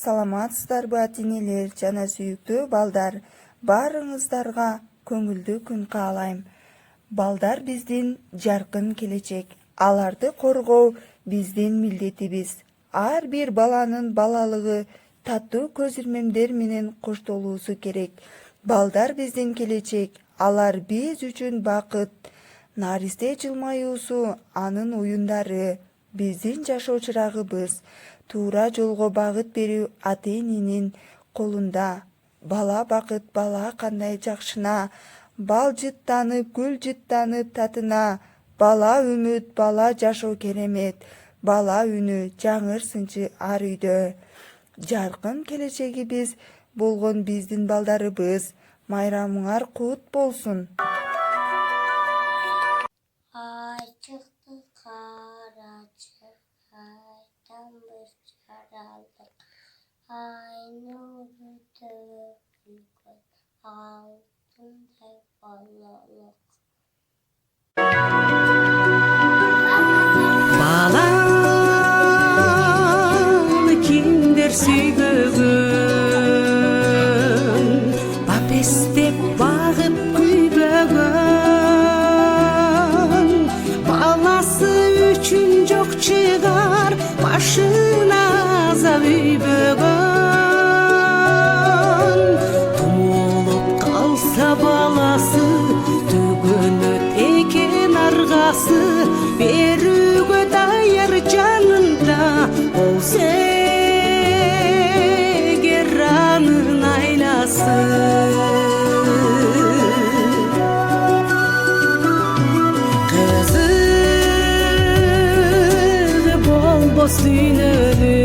Саламатсыздарбы ата-энелер жана сүйүктүү балдар, баарыңыздарга көңүлдүү күн каалайм. Балдар биздин жаркын келечек, аларды коргоо биздин милдетибиз. Ар бир баланын балалыгы таттуу көз ирмемдер менен коштолуусу керек. Балдар биздин келечек, алар биз үчүн бакыт. Наристе жылмаюусу анын оюндары, биздин жашоо чырагыбыз. Туура жолго багыт берүү ата-эненин колунда. Бала бакыт бала кандай жакшына, бал жыттанып, гүл жыттанып татына. Бала үмүт, бала жашоо керемет, бала үнү жаңыр сынчы ар үйдө. Жаркын келечегибиз болгон биздин балдарыбыз, майрамыңар кут болсун. Ay çıktı karaçı, aydan bir çaraldık. Ay nuru dökülgün, altın hep balılık. Balanı kimdir süygөгөн, bap estep bağıp küybөгөн. Balası üçün çok çıgar, başına azap üybөгön. Tumulup kalsa balası, tөгөнөт экен аргасы. Берүүгө даяр жанында болсо эгер анын айласы. Кызыгы болбос дүйнөнүн